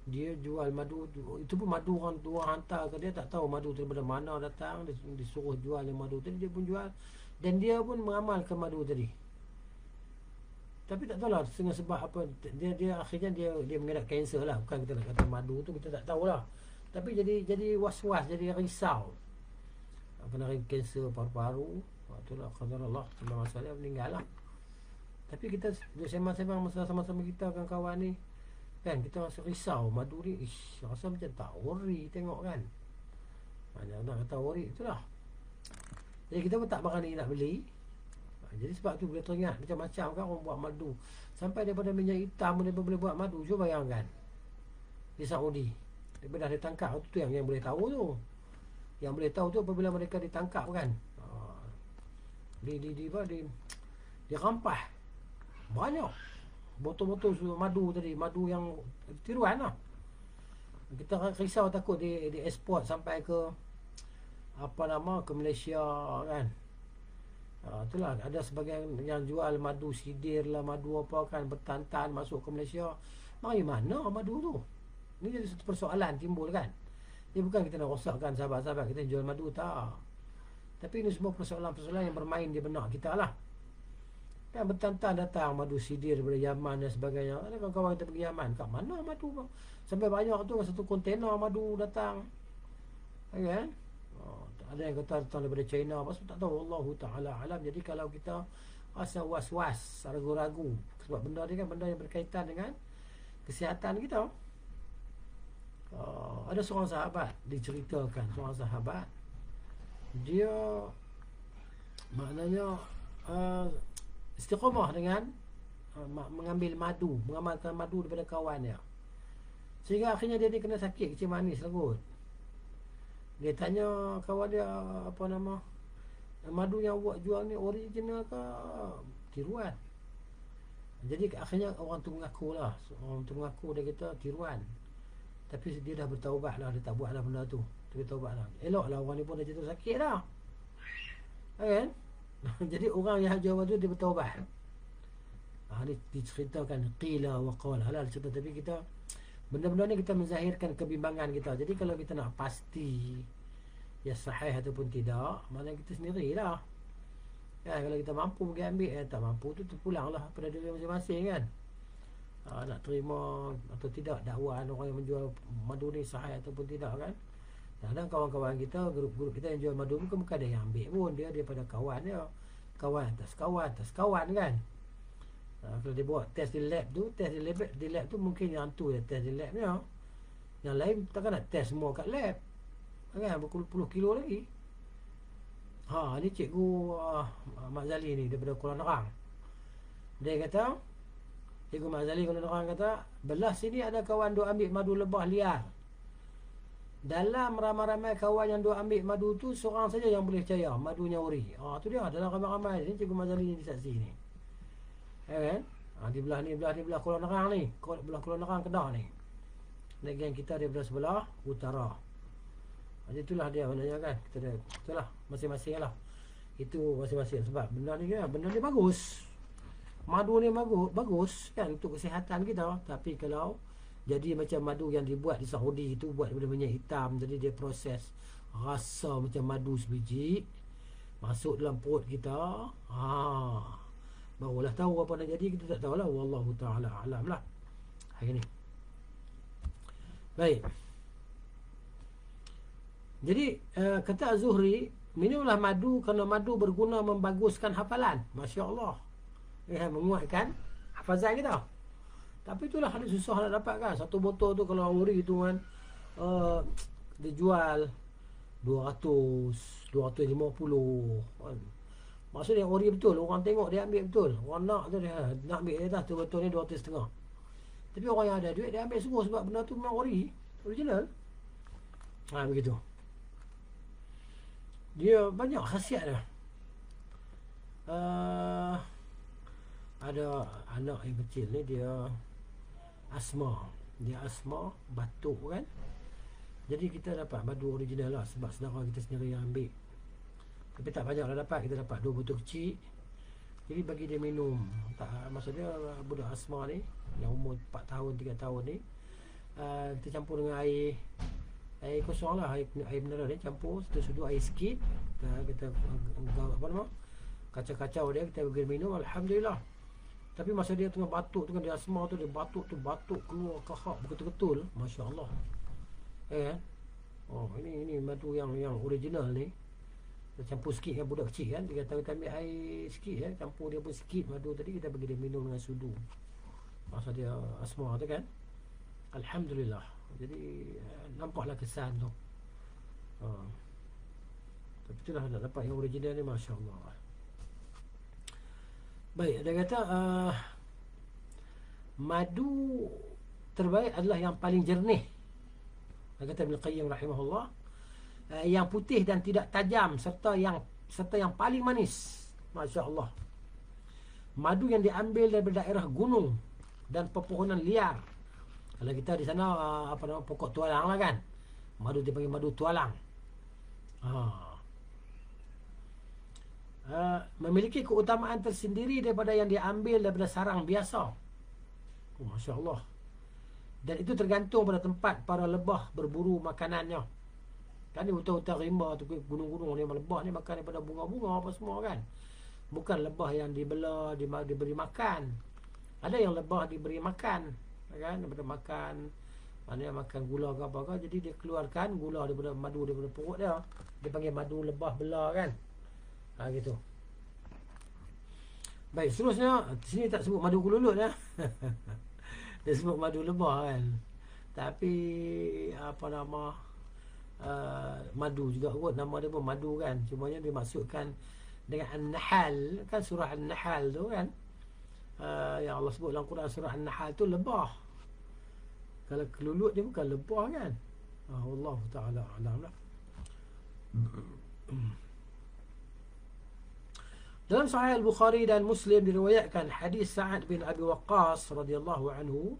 dia jual madu. Itu pun madu orang hantar ke dia, tak tahu madu tu daripada mana datang. Dia disuruh jual yang madu tadi, dia pun jual. Dan dia pun mengamalkan madu tadi. Tapi tak tahulah dengan sebab apa, dia akhirnya dia mengidap kanser lah. Bukan kita nak kata madu tu, kita tak tahulah. Tapi jadi was-was, jadi risau. Kena kanser paru-paru. Itulah qadarullah, sebab masalah meninggal lah. Tapi kita sembang-sembang sama-sama kita kawan-kawan ni kan, kita rasa risau. Madu ni rasa macam tak ori tengok kan. Banyak nak kata ori, itulah. Jadi kita pun tak berani nak beli. Jadi sebab tu boleh teringat macam-macam kan orang buat madu. Sampai daripada minyak hitam pun dia boleh buat madu. Cuba bayangkan di Saudi, daripada dia tangkap tu yang boleh tahu tu. Yang boleh tahu tu apabila mereka ditangkap kan, dia rampas banyak botol-botol madu tadi, madu yang tiruan lah. Kita risau takut dia ekspor sampai ke ke Malaysia kan. Itulah, ada sebagian yang jual madu sidir lah, madu apa kan, bertantan masuk ke Malaysia. Mari mana madu tu? Ini jadi satu persoalan timbul kan. Ini bukan kita nak rosakkan sahabat-sahabat kita jual madu, tak. Tapi ini semua persoalan-persoalan yang bermain di benak kita lah. Kan bertantan datang madu sidir daripada Yaman dan sebagainya. Ada kawan-kawan kita pergi Yaman, kat mana madu bang? Sampai banyak tu, satu kontainer madu datang. Kan? Ada yang kata datang daripada China, apa tak tahu, Allahu Ta'ala alam. Jadi kalau kita rasa was-was, ragu-ragu, sebab benda ni kan benda yang berkaitan dengan kesihatan kita. Ada seorang sahabat diceritakan, seorang sahabat dia maknanya istiqamah dengan mengambil madu, mengamalkan madu daripada kawan dia. Sehingga akhirnya dia ni kena sakit kecil manis lah kot. Dia tanya kawan dia, apa nama, madu yang awak jual ni original ke tiruan? Jadi akhirnya orang tu mengaku lah. Orang tu mengaku, dia kata tiruan. Tapi dia dah bertaubat lah, dia tak buat lah benda tu. Dia bertaubat lah. Elok lah orang ni pun dah jatuh sakit dah, kan? Jadi orang yang jual madu dia bertaubat. Ni diceritakan qila wa qala halal cerita. Tapi kita benda-benda ni kita menzahirkan kebimbangan kita. Jadi kalau kita nak pasti ya sahih ataupun tidak, mana kita sendirilah. Ya, kalau kita mampu pergi ambil, tak mampu tu terpulang lah pada diri masing-masing kan. Nak terima atau tidak dakwaan orang yang menjual madu ni sahih ataupun tidak kan. Kadang kawan-kawan kita, grup-grup kita yang jual madu bukan ada yang ambil pun. Dia daripada kawan dia, kawan atas kawan kan. Kalau dia buat test di lab tu, test di lab tu mungkin yang tu ya test di lab ni. Yang lain takkan nak test semua kat lab kan, berpuluh-puluh kilo lagi. Ni cikgu Mak Zali ni daripada Kuala Nerang. Dia kata, cikgu Mak Zali Kuala Nerang kata, belah sini ada kawan duk ambil madu lebah liar. Dalam ramai-ramai kawan yang duk ambil madu tu, seorang saja yang boleh percaya madunya ori. Tu dia dalam ramai-ramai ni cikgu Mak Zali ni disaksi ni. Kan? Di belah ni, belah Kuala Nerang ni, belah Kuala Nerang Kedah ni. Negeri kita daripada sebelah utara. Jadi itulah dia maknanya kan. Kita dah, itulah masing-masing lah. Itu masing-masing sebab benda ni kan, benda ni bagus. Madu ni bagus kan untuk kesihatan kita. Tapi kalau jadi macam madu yang dibuat di Saudi itu, buat daripada minyak hitam, jadi dia proses rasa macam madu sebiji, masuk dalam perut kita, barulah tahu apa nak jadi. Kita tak tahulah, wallahu ta'ala alam lah hari ni. Baik. Jadi kata Az-Zuhri, minumlah madu kerana madu berguna membaguskan hafalan. Masya Allah, menguatkan hafazan kita. Tapi itulah ada susah nak dapat kan. Satu botol tu kalau ori tu kan, dia jual 200, 250 kan. Maksudnya ori betul. Orang tengok dia ambil betul. Orang nak tu dia nak ambil dia dah tu botol ni 250. Tapi orang yang ada duit dia ambil semua sebab benda tu memang ori, original. Begitu. Dia banyak khasiat dia. Ada anak yang kecil ni, dia asma. Dia asma, batuk kan. Jadi kita dapat madu original lah, sebab saudara kita sendiri yang ambil. Tapi tak banyak lah dapat. Kita dapat 2 botol kecil. Jadi bagi dia minum. Maksud dia budak asma ni yang umur 4 tahun, 3 tahun ni, kita campur dengan air kosong lah, air mineral ni, campur sudu air sikit, kita apa nama, kacau-kacau dia, kita bagi minum. Alhamdulillah. Tapi masa dia tengah batuk tu kan, dia asma tu, dia batuk keluar kahak betul-betul. Masya Allah. Ini madu yang original ni. Kita campur sikit dengan budak kecil kan. Dia kata kita ambil air sikit campur dia pun sikit madu tadi, kita bagi dia minum dengan sudu masa dia asma tu kan. Alhamdulillah. Jadi nampaklah kesan tu. Tapi itulah nak dapat yang original ni, Masya Allah. Baik, dia kata madu terbaik adalah yang paling jernih. Dia kata Ibn Qayyim rahimahullah, yang putih dan tidak tajam, serta yang paling manis. Masya Allah. Madu yang diambil dari daerah gunung dan pepohonan liar. Kalau kita di sana apa nama, pokok tualang lah kan. Madu dipanggil madu tualang. Memiliki keutamaan tersendiri daripada yang diambil daripada sarang biasa. Masya Allah. Dan itu tergantung pada tempat para lebah berburu makanannya. Kan ni hutan-hutan rimba tu, gunung-gunung ni, lebah ni makan daripada bunga-bunga apa semua kan. Bukan lebah yang dibela, diberi makan. Ada yang lebah diberi makan kan, daripada makan, maknanya makan gula ke apa ke, jadi dia keluarkan gula daripada madu daripada perut dia. Dia panggil madu lebah bela kan. Gitu. Baik, seterusnya sini tak sebut madu kululut ya. Dia sebut madu lebah kan. Tapi apa nama, madu juga kot, nama dia pun madu kan. Cumanya dimaksudkan dengan An-Nahl kan, surah An-Nahl tu kan. Yang Allah sebut dalam Quran surah An-Nahl tu lebah Kalau kelulut dia bukan lebah kan. Allah Ta'ala alam lah. Dalam Sahih Al-Bukhari dan Muslim diriwayatkan hadis Sa'ad bin Abi Waqqas radhiyallahu anhu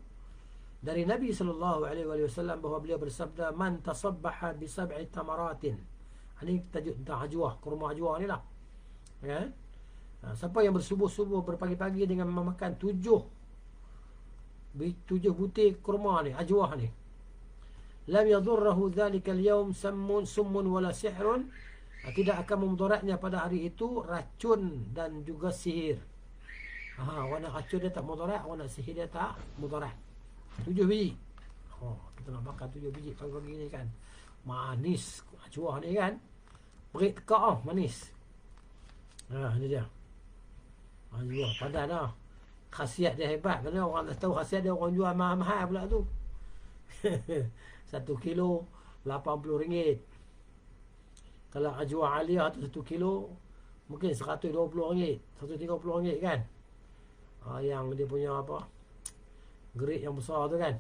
dari Nabi sallallahu alaihi wasallam bahawa beliau bersabda, man tasabbaha bi sab'i tamaratin. Ini tajuk tentang ajwah, kurma ajwah ni lah. Kan? Siapa yang bersubuh-subuh berpagi-pagi dengan memakan 7 butir kurma ni, ajwah ni, lam yadurruhu dhalika al-yawm summun wala sihrun, tidak akan memudaratnya pada hari itu racun dan juga sihir. Warna racun dia tak mudarat, warna sihir dia tak mudarat. 7 biji. Kita nak makan 7 biji pagi-pagi ni kan. Manis ajwah ni kan. Berit tekak manis. Ni dia. Ajwah padan dah. Khasiat dia hebat. Kerana orang dah tahu khasiat dia, orang jual mahal-mahal pula tu. 1 kilo RM80. Kalau ajwah aliyah tu 1 kilo mungkin RM120, RM130 kan. Yang dia punya apa, gerik yang besar tu kan,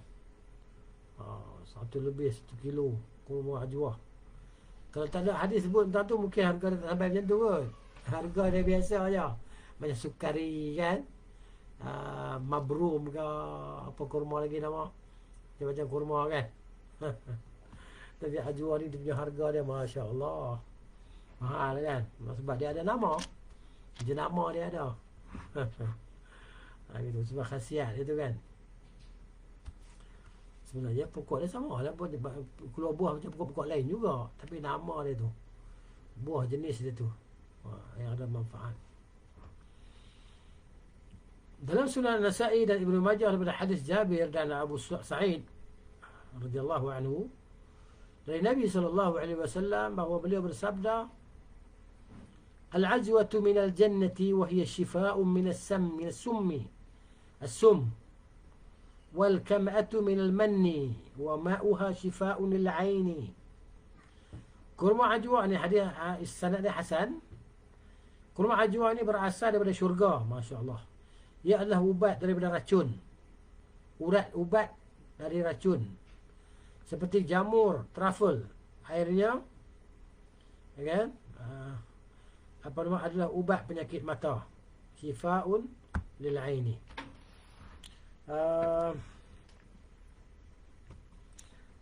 1 kilo kurma ajwah. Kalau tak ada hadis sebut tentang tu, mungkin harga dia tak sampai macam tu kot. Harga dia biasa je, macam sukari kan, mabrum ke apa kurma lagi nama, dia macam kurma kan. Tapi ajwah ni dia punya harga dia Masya Allah mahal kan. Sebab dia ada nama, jenama dia ada. Gitu, sebab khasiat dia tu kan. Sebenarnya pokok dia sama lah, keluar buah macam pokok-pokok lain juga, tapi nama dia tu, buah jenis dia tu yang ada manfaat. Dalam Sunan Nasa'i dan Ibnu Majah daripada hadis Jabir dan Abu Sa'id radhiyallahu anhu dari Nabi sallallahu alaihi wasallam bahawa beliau bersabda, al-ajwatu minal jannati wa hiya shifaa'un minas summi as-sum wal kam'atu minal manni wa ma'uha shifaa'un lil 'aini. Kurma ajwa ni hadis sanad dia hasan. Kurma ajwa ni berasal daripada syurga, masya-Allah. Ia adalah ubat daripada racun. Ubat dari racun. Seperti jamur, truffle, airnya, kan? Apa nama, adalah ubat penyakit mata. Shifaa'un lil 'aini.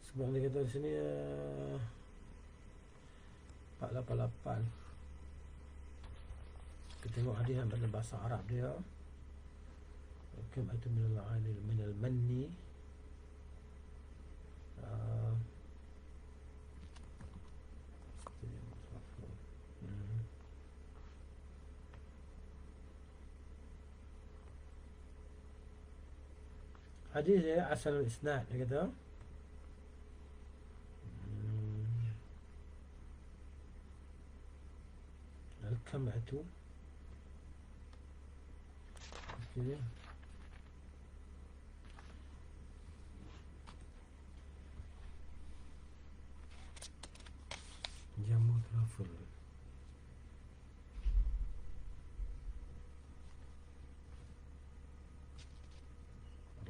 Sebab dia kata di sini 488. Kita tengok hadis dalam bahasa Arab dia. Kam itu minal manni. Hadis dia asal isnad dia kata. Al-kam'atu. Okey. Jamur truffle.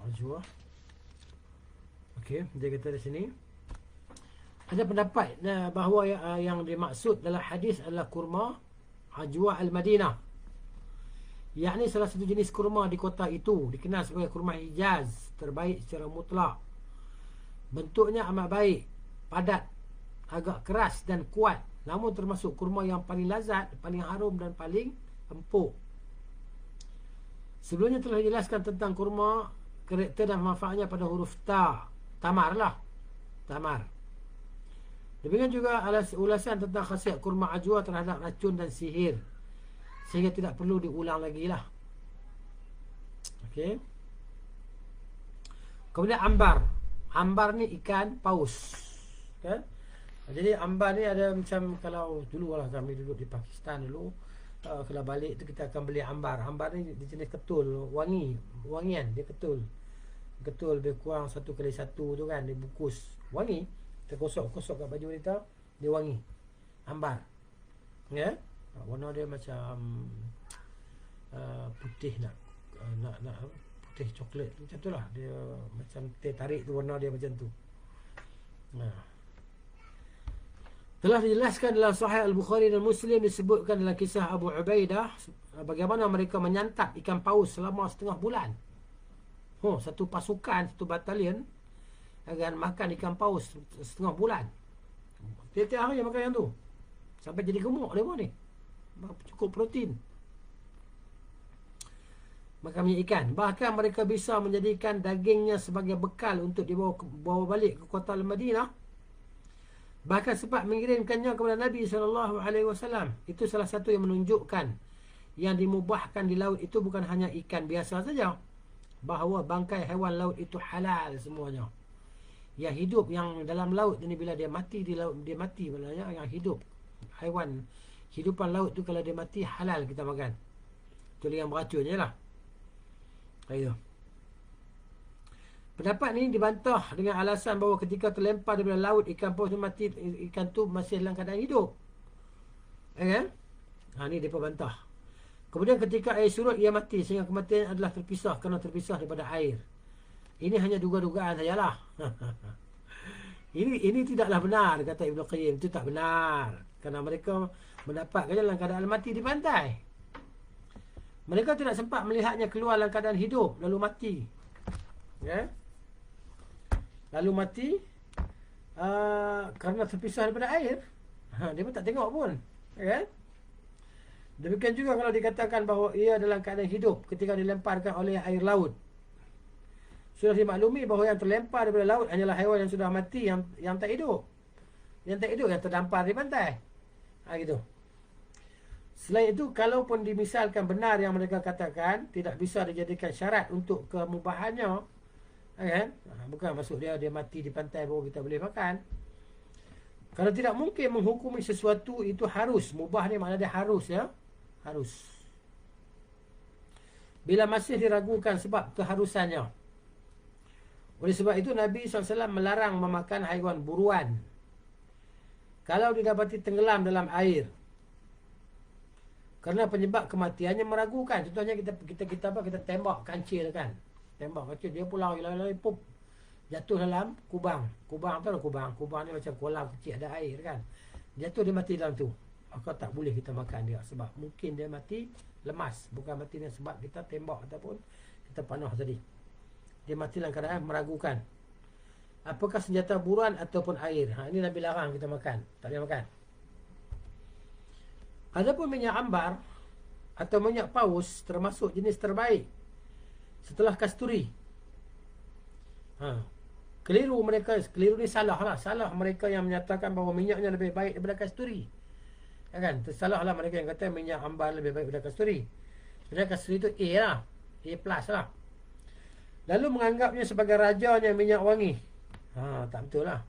Ajwa. Okey, dia kata di sini ada pendapat bahawa yang dimaksud dalam hadis adalah kurma ajwa al-Madinah. Yakni salah satu jenis kurma di kota itu, dikenal sebagai kurma Hijaz, terbaik secara mutlak. Bentuknya amat baik, padat, agak keras dan kuat, namun termasuk kurma yang paling lazat, paling harum dan paling empuk. Sebelumnya telah dijelaskan tentang kurma, karakter dan manfaatnya pada huruf ta, tamar lah, tamar. Demikian juga ulasan tentang khasiat kurma ajwa terhadap racun dan sihir, sehingga tidak perlu diulang lagi lah. Okey. Kemudian ambar. Ambar ni ikan paus, kan? Jadi ambar ni ada macam, kalau dulu lah kami duduk di Pakistan dulu, kalau balik tu kita akan beli ambar. Ambar ni jenis ketul, wangian, dia ketul lebih kurang 1x1 tu kan, dia bungkus wangi, kita kosok kat baju kita, dia wangi. Ambar, ya, warna dia macam putih, nak teh coklat macam tu lah. Dia macam teh tarik tu, warna dia macam tu. Telah dijelaskan dalam Sahih Al-Bukhari dan Muslim, disebutkan dalam kisah Abu Ubaidah bagaimana mereka menyantap ikan paus selama setengah bulan. Satu pasukan, satu batalion akan makan ikan paus setengah bulan. Tiap-tiap hari makan yang tu sampai jadi gemuk dia pun ni. Cukup protein. Makan minyak ikan. Bahkan mereka bisa menjadikan dagingnya sebagai bekal untuk dibawa balik ke kota Al-Madinah. Bahkan sempat mengirimkannya kepada Nabi SAW. Itu salah satu yang menunjukkan yang dimubahkan di laut itu bukan hanya ikan biasa saja, bahawa bangkai haiwan laut itu halal semuanya. Yang hidup yang dalam laut ini, bila dia mati di laut, dia mati maknanya. Yang hidup, haiwan hidupan laut tu kalau dia mati halal kita makan. Kecuali yang beracun je lah. Itu. Pendapat ni dibantah dengan alasan bahawa ketika terlempar daripada laut, ikan paus tu mati, ikan tu masih dalam keadaan hidup. Kan? Ni dia bantah. Kemudian ketika air surut, ia mati, sehingga kematian adalah terpisah, kerana terpisah daripada air. Ini hanya duga-dugaan sajalah. Ini tidaklah benar, kata Ibn Qayyim. Itu tak benar, kerana mereka mendapatkan dalam keadaan mati di pantai. Mereka tidak sempat melihatnya keluar dalam keadaan hidup lalu mati. Ya? Lalu mati kerana terpisah daripada air. Dia pun tak tengok pun. Ya? Demikian juga kalau dikatakan bahawa ia dalam keadaan hidup ketika dilemparkan oleh air laut. Sudah dimaklumi bahawa yang terlempar daripada laut hanyalah haiwan yang sudah mati, yang tak hidup. Yang tak hidup, yang terdampar di pantai. Gitu. Selain itu, kalaupun dimisalkan benar yang mereka katakan, tidak bisa dijadikan syarat untuk kemubahannya. Kan? Bukan maksud dia mati di pantai baru kita boleh makan. Kalau tidak mungkin menghukumi sesuatu itu harus. Mubah ni makna dia harus, ya. Harus. Bila masih diragukan sebab keharusannya. Oleh sebab itu Nabi SAW melarang memakan haiwan buruan kalau didapati tenggelam dalam air, kerana penyebab kematiannya meragukan. Contohnya kita tembak kancil kan. Tembak kancil, dia pulang lari pop, jatuh dalam kubang. Kubang tu lah kubang. Kubang ni macam kolam kecil ada air kan. Jatuh, dia mati dalam tu. Maka tak boleh kita makan dia, sebab mungkin dia mati lemas, bukan mati dengan sebab kita tembak ataupun kita panah tadi. Dia mati dalam keadaan meragukan. Apakah senjata buruan ataupun air. Ini Nabi larang kita makan. Tak boleh makan. Adapun minyak ambar atau minyak paus termasuk jenis terbaik setelah kasturi. Keliru mereka. Keliru ni salah lah. Salah mereka yang menyatakan bahawa minyaknya lebih baik daripada kasturi. Kan? Tersalah lah mereka yang kata minyak ambar lebih baik daripada kasturi. Sebenarnya kasturi tu A lah. A plus lah. Lalu menganggapnya sebagai rajanya minyak wangi. Tak betul lah.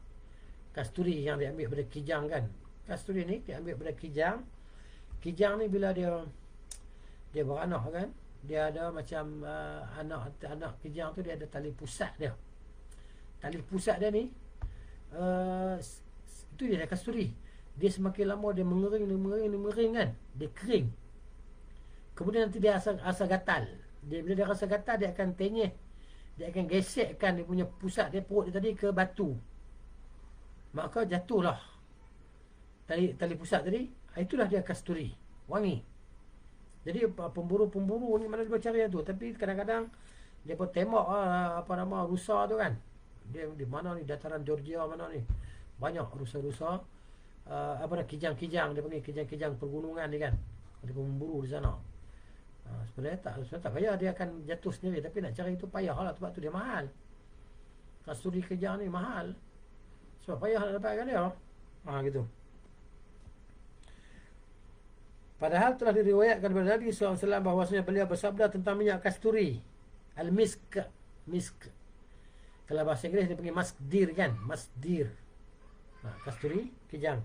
Kasturi yang diambil daripada kijang kan. Kasturi ni diambil daripada kijang. Kijang ni bila dia beranak kan, dia ada macam anak kijang tu, dia ada tali pusat dia. Tali pusat dia ni itu dia kasturi. Dia semakin lama dia mengering kan. Dia kering. Kemudian nanti dia rasa gatal. Bila dia rasa gatal, dia akan tenyeh. Dia akan gesekkan dia punya pusat dia, perut dia tadi ke batu. Maka jatuhlah tali pusat tadi. Itulah dia kasturi, wangi. Jadi pemburu-pemburu ni mana dia cari tu. Tapi kadang-kadang dia pun tembak rusa tu kan. Dia di mana ni, dataran Georgia mana ni, banyak rusa-rusa. Kijang-kijang, dia panggil kijang-kijang pergunungan ni kan. Dia pemburu di sana. Sebenarnya tak payah, dia akan jatuh sendiri. Tapi nak cari itu payah lah, sebab tu dia mahal. Kasturi kijang ni mahal, sebab payah nak dapatkan dia. Gitu. Padahal telah diriwayatkan daripada Nabi SAW bahawasanya beliau bersabda tentang minyak kasturi, al-misk. Kalau bahasa Inggeris dia panggil masdir kan. Masdir. Kasturi kijang.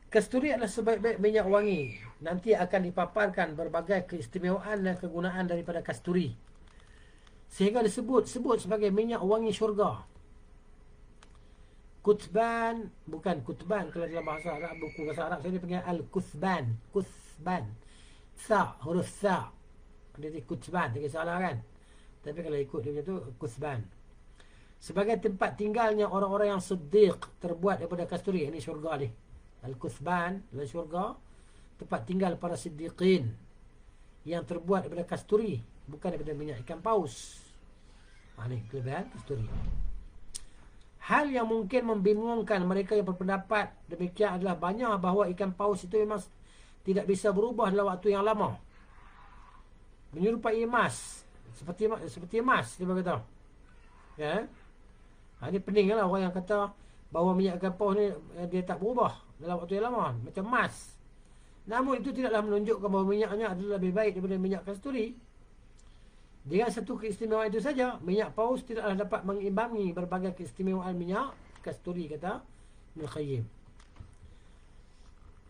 Kasturi adalah sebaik-baik minyak wangi. Nanti akan dipaparkan berbagai keistimewaan dan kegunaan daripada kasturi, sehingga disebut sebagai minyak wangi syurga. Kutban, bukan kutban kalau dalam bahasa Arab, buku bahasa Arab saya dipanggil al-kuthban. Kuthban. Tha, huruf tha. dia kutsban, tak kisahlah kan. Tapi kalau ikut dia tu kutsban. Sebagai tempat tinggalnya orang-orang yang siddiq, terbuat daripada kasturi. Ini syurga ni. Al-kutsban dalam syurga, tempat tinggal para siddiqin yang terbuat daripada kasturi, bukan daripada minyak ikan paus. Ni kelebihan kasturi. Hal yang mungkin membingungkan mereka yang berpendapat demikian adalah banyak bahawa ikan paus itu memang tidak bisa berubah dalam waktu yang lama, menyerupai emas, seperti emas, dia berkata. Ya. Ini peninglah orang yang kata bahawa minyak ikan paus ni dia tak berubah dalam waktu yang lama, macam emas. Namun itu tidaklah menunjukkan bahawa minyaknya adalah lebih baik daripada minyak kasturi. Dengan satu keistimewaan itu saja, minyak paus tidaklah dapat mengimbangi berbagai keistimewaan minyak kasturi, kata Ibn Qayyim.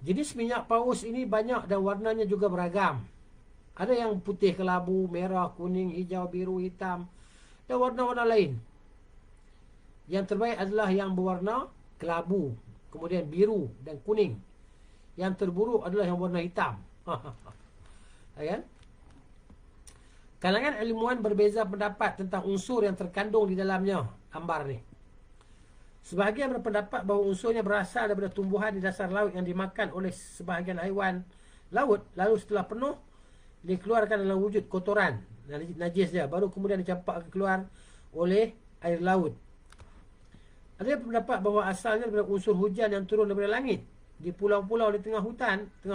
Jenis minyak paus ini banyak dan warnanya juga beragam. Ada yang putih kelabu, merah, kuning, hijau, biru, hitam dan warna-warna lain. Yang terbaik adalah yang berwarna kelabu, kemudian biru dan kuning. Yang terburuk adalah yang warna hitam. Kan? Kalangan ilmuwan berbeza pendapat tentang unsur yang terkandung di dalamnya ambar ni. Sebahagian berpendapat bahawa unsurnya berasal daripada tumbuhan di dasar laut yang dimakan oleh sebahagian haiwan laut, lalu setelah penuh dikeluarkan dalam wujud kotoran, najis dia, baru kemudian dicampakkan keluar oleh air laut. Ada yang berpendapat bahawa asalnya daripada unsur hujan yang turun daripada langit di pulau-pulau di tengah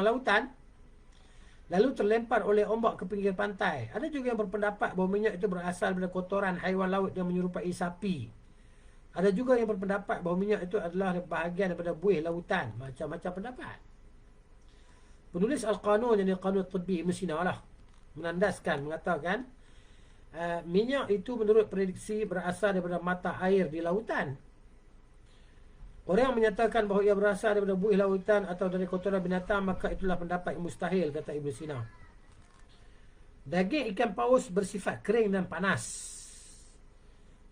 lautan, lalu terlempar oleh ombak ke pinggir pantai. Ada juga yang berpendapat bahawa minyak itu berasal daripada kotoran haiwan laut yang menyerupai sapi. Ada juga yang berpendapat bahawa minyak itu adalah bahagian daripada buih lautan. Macam-macam pendapat. Penulis Al-Qanun, yang Qanun Tibbi Ibn Sina lah, mengatakan minyak itu menurut prediksi berasal daripada mata air di lautan. Orang yang menyatakan bahawa ia berasal daripada buih lautan atau dari kotoran binatang, maka itulah pendapat yang mustahil, kata Ibn Sina. Daging ikan paus bersifat kering dan panas,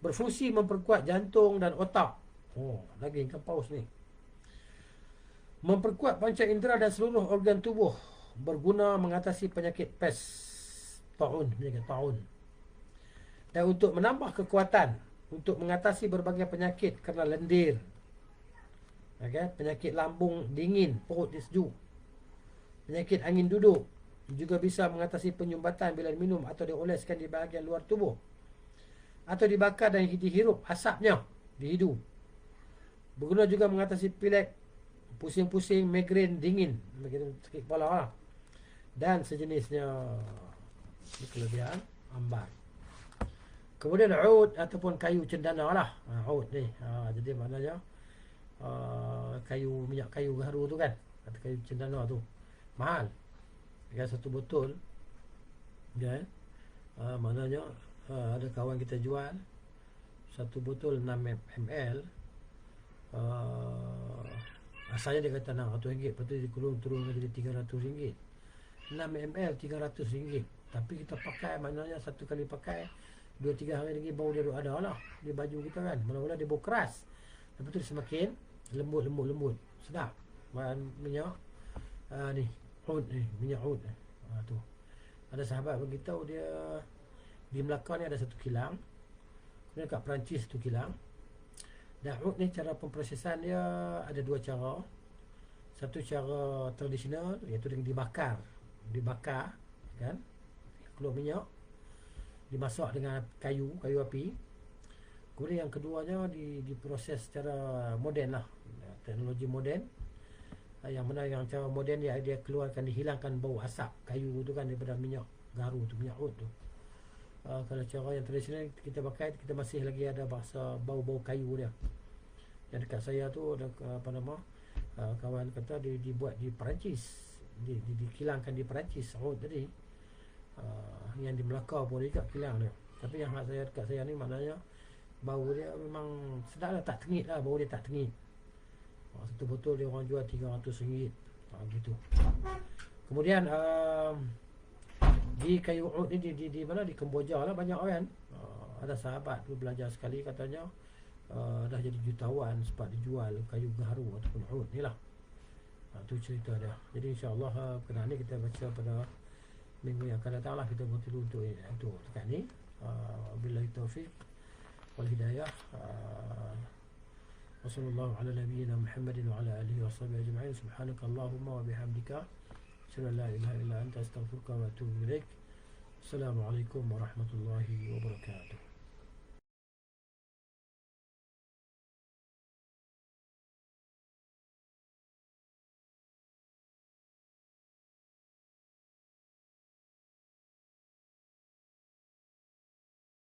berfungsi memperkuat jantung dan otak. Daging ikan paus ni memperkuat panca indera dan seluruh organ tubuh, berguna mengatasi penyakit pes, penyakit taun, dan untuk menambah kekuatan untuk mengatasi berbagai penyakit kerana lendir. Penyakit lambung dingin, perut dia sejuk, penyakit angin duduk, juga bisa mengatasi penyumbatan bila minum atau dioleskan di bahagian luar tubuh, atau dibakar dan dihirup asapnya di hidung. Berguna juga mengatasi pilek, pusing-pusing, migrain dingin, sakit kepala lah, dan sejenisnya. Ini kelebihan ambar. Kemudian ud ataupun kayu cendana lah. Ud ni, jadi maknanya minyak kayu gaharu tu kan, atau kayu cendana tu mahal. Dengan satu botol ya, maknanya ada kawan kita jual satu botol 6 ml, asalnya dia kata RM600, lepas tu dia turun jadi RM300. 6 ml RM300. Tapi kita pakai, maknanya satu kali pakai 2-3 hari lagi bau dia ada lah di baju kita kan. Mula-mula dia bau keras, lepas tu dia semakin lembut, sedap. Minyak ni ud ni, minyak ud tu. Ada sahabat beritahu dia di Melaka ni ada 1 kilang, kemudian kat Perancis 1 kilang. Dan ud ni cara pemprosesan dia ada 2 cara. Satu cara tradisional, iaitu dengan dibakar kan, keluar minyak, dimasak dengan kayu api. Kemudian yang keduanya diproses secara moden lah, teknologi moden, yang mana yang cara moden dia keluarkan, dihilangkan bau asap kayu tu kan daripada minyak garu tu, minyak ud tu. Kalau cara yang tradisional kita pakai, kita masih lagi ada bahasa bau-bau kayu dia. Yang dekat saya tu ada kawan kata dibuat di Perancis, dikilangkan di Perancis ud tadi. Yang di Melaka pun juga kilang dia. Tapi yang dekat saya ni maknanya bau dia memang sedap lah, tak tengit lah, bau dia tak tengit. Satu botol dia orang jual RM300 gitu. Kemudian di kayu ud ni di mana, di Kemboja lah banyak kan. Ada sahabat tu belajar sekali, katanya dah jadi jutawan sebab dijual kayu gaharu ataupun ud ni lah. Tu cerita dia. Jadi insya-Allah kenal ni kita baca pada minggu yang akan datang lah kita bertiru untuk dekat ni. Billahi taufiq wal hidayah. Wassallallahu ala nabiyyina Muhammadin wa ala alihi wa sahbihi ajma'in. Subhanakallahumma wa bihamdika asyhadu an la ilaha illa anta astaghfiruka wa atubu ilaik. Assalamualaikum warahmatullahi wabarakatuh.